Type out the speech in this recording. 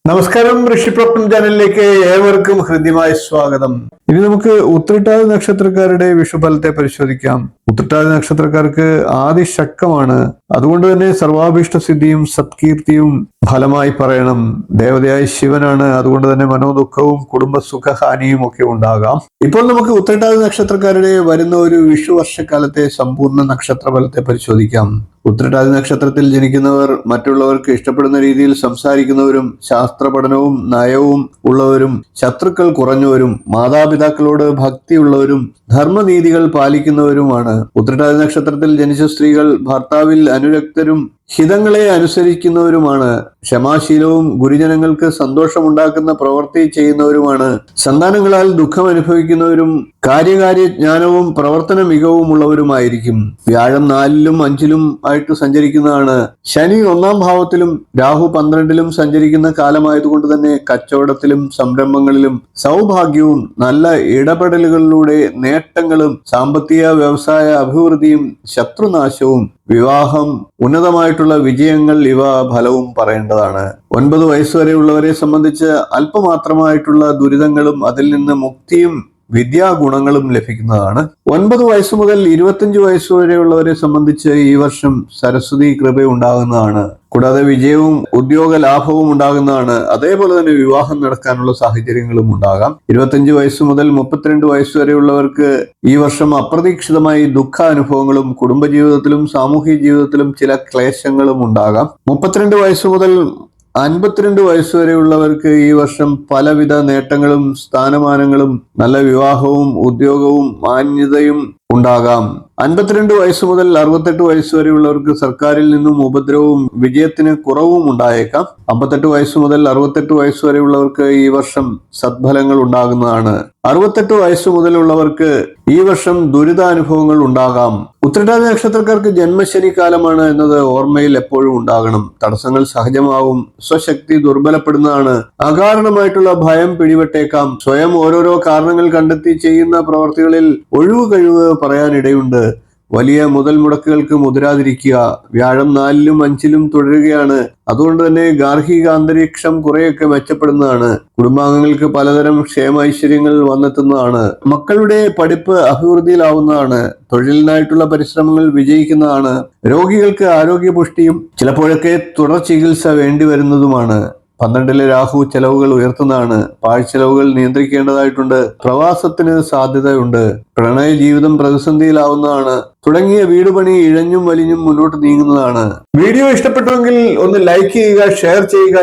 നമസ്കാരം, ഋഷിപ്രപ്നം ചാനലിലേക്ക് ഏവർക്കും ഹൃദ്യമായ സ്വാഗതം. ഇനി നമുക്ക് ഉത്രട്ടാതി നക്ഷത്രക്കാരുടെ വിഷുഫലത്തെ പരിശോധിക്കാം. ഉത്രട്ടാതി നക്ഷത്രക്കാർക്ക് ആദിശക്കമാണ്. അതുകൊണ്ട് തന്നെ സർവാഭീഷ്ട സിദ്ധിയും സത്കീർത്തിയും ഫലമായി പറയണം. ദേവതയായ ശിവനാണ്. അതുകൊണ്ട് തന്നെ മനോദുഃഖവും കുടുംബ സുഖഹാനിയും ഒക്കെ ഉണ്ടാകാം. ഇപ്പോൾ നമുക്ക് ഉത്രട്ടാതി നക്ഷത്രക്കാരുടെ വരുന്ന ഒരു വിഷു വർഷക്കാലത്തെ സമ്പൂർണ്ണ നക്ഷത്രഫലത്തെ പരിശോധിക്കാം. ഉത്രട്ടാതി നക്ഷത്രത്തിൽ ജനിക്കുന്നവർ മറ്റുള്ളവർക്ക് ഇഷ്ടപ്പെടുന്ന രീതിയിൽ സംസാരിക്കുന്നവരും ശാസ്ത്ര പഠനവും നയവും ഉള്ളവരും ശത്രുക്കൾ കുറഞ്ഞവരും മാതാപിതാക്കളോട് ഭക്തിയുള്ളവരും ധർമ്മനീതികൾ പാലിക്കുന്നവരുമാണ്. ഉത്രട്ടാതി നക്ഷത്രത്തിൽ ജനിച്ച സ്ത്രീകൾ ഭർത്താവിൽ അനുരക്തരും ഹിതങ്ങളെ അനുസരിക്കുന്നവരുമാണ്. ക്ഷമാശീലവും ഗുരുജനങ്ങൾക്ക് സന്തോഷമുണ്ടാക്കുന്ന പ്രവൃത്തി ചെയ്യുന്നവരുമാണ്. സന്താനങ്ങളാൽ ദുഃഖം അനുഭവിക്കുന്നവരും കാര്യകാര്യജ്ഞാനവും പ്രവർത്തന മികവും ഉള്ളവരുമായിരിക്കും. വ്യാഴം 4-ലും 5-ലും ആയിട്ട് സഞ്ചരിക്കുന്നതാണ്. ശനി 1-ാം ഭാവത്തിലും രാഹു 12-ലും സഞ്ചരിക്കുന്ന കാലമായതുകൊണ്ട് തന്നെ കച്ചവടത്തിലും സംരംഭങ്ങളിലും സൗഭാഗ്യവും നല്ല ഇടപെടലുകളിലൂടെ നേട്ടങ്ങളും സാമ്പത്തിക വ്യവസായ അഭിവൃദ്ധിയും ശത്രുനാശവും വിവാഹം ഉന്നതമായിട്ടുള്ള വിജയങ്ങൾ ഇവ ഫലവും പറയേണ്ടതാണ്. 9 വയസ്സുവരെയുള്ളവരെ സംബന്ധിച്ച് അല്പമാത്രമായിട്ടുള്ള ദുരിതങ്ങളും അതിൽ നിന്ന് മുക്തിയും വിദ്യാഗുണങ്ങളും ലഭിക്കുന്നതാണ്. 9 വയസ്സ് മുതൽ 25 വയസ്സുവരെയുള്ളവരെ സംബന്ധിച്ച് ഈ വർഷം സരസ്വതി കൃപ ഉണ്ടാകുന്നതാണ്. കൂടാതെ വിജയവും ഉദ്യോഗ ലാഭവും ഉണ്ടാകുന്നതാണ്. അതേപോലെ തന്നെ വിവാഹം നടക്കാനുള്ള സാഹചര്യങ്ങളും ഉണ്ടാകാം. 25 വയസ്സ് മുതൽ 32 വയസ്സ് വരെയുള്ളവർക്ക് ഈ വർഷം അപ്രതീക്ഷിതമായി ദുഃഖാനുഭവങ്ങളും കുടുംബജീവിതത്തിലും സാമൂഹിക ജീവിതത്തിലും ചില ക്ലേശങ്ങളും ഉണ്ടാകാം. 32 വയസ്സ് മുതൽ 52 വയസ്സ് വരെയുള്ളവർക്ക് ഈ വർഷം പലവിധ നേട്ടങ്ങളും സ്ഥാനമാനങ്ങളും നല്ല വിവാഹവും ഉദ്യോഗവും മാന്യതയും ഉണ്ടാകാം. 52 വയസ്സ് മുതൽ 68 വയസ്സ് വരെയുള്ളവർക്ക് സർക്കാരിൽ നിന്നും ഉപദ്രവവും വിജയത്തിന് കുറവും ഉണ്ടായേക്കാം. 58 വയസ്സ് മുതൽ 68 വയസ്സ് വരെയുള്ളവർക്ക് ഈ വർഷം സദ്ഫലങ്ങൾ ഉണ്ടാകുന്നതാണ്. 68 വയസ്സ് മുതലുള്ളവർക്ക് ഈ വർഷം ദുരിതാനുഭവങ്ങൾ ഉണ്ടാകാം. ഉത്രട്ടാതി നക്ഷത്രക്കാർക്ക് ജന്മശനി കാലമാണ് എന്നത് ഓർമ്മയിൽ എപ്പോഴും ഉണ്ടാകണം. തടസ്സങ്ങൾ സഹജമാവും. സ്വശക്തി ദുർബലപ്പെടുന്നതാണ്. അകാരണമായിട്ടുള്ള ഭയം പിടിപെട്ടേക്കാം. സ്വയം ഓരോരോ കാരണങ്ങൾ കണ്ടെത്തി ചെയ്യുന്ന പ്രവർത്തികളിൽ ഒഴിവ് കഴിവ് പറയാനിടയുണ്ട്. വലിയ മുതൽ മുടക്കുകൾക്ക് മുതിരാതിരിക്കുക. വ്യാഴം 4-ലും 5-ലും തുടരുകയാണ്. അതുകൊണ്ട് തന്നെ ഗാർഹിക അന്തരീക്ഷം കുറെയൊക്കെ മെച്ചപ്പെടുന്നതാണ്. കുടുംബാംഗങ്ങൾക്ക് പലതരം ക്ഷേമൈശ്വര്യങ്ങൾ വന്നെത്തുന്നതാണ്. മക്കളുടെ പഠിപ്പ് അഭിവൃദ്ധിയിലാവുന്നതാണ്. തൊഴിലിനായിട്ടുള്ള പരിശ്രമങ്ങൾ വിജയിക്കുന്നതാണ്. രോഗികൾക്ക് ആരോഗ്യപുഷ്ടിയും ചിലപ്പോഴൊക്കെ തുടർ ചികിത്സ വേണ്ടി വരുന്നതുമാണ്. 12-ലെ രാഹു ചെലവുകൾ ഉയർത്തുന്നതാണ്. പാഴ്ചെലവുകൾ നിയന്ത്രിക്കേണ്ടതായിട്ടുണ്ട്. പ്രവാസത്തിന് സാധ്യതയുണ്ട്. പ്രണയ ജീവിതം പ്രതിസന്ധിയിലാവുന്നതാണ്. തുടങ്ങിയ വീട് പണി ഇഴഞ്ഞും വലിഞ്ഞും മുന്നോട്ട് നീങ്ങുന്നതാണ്. വീഡിയോ ഇഷ്ടപ്പെട്ടുവെങ്കിൽ ഒന്ന് ലൈക്ക് ചെയ്യുക, ഷെയർ ചെയ്യുക.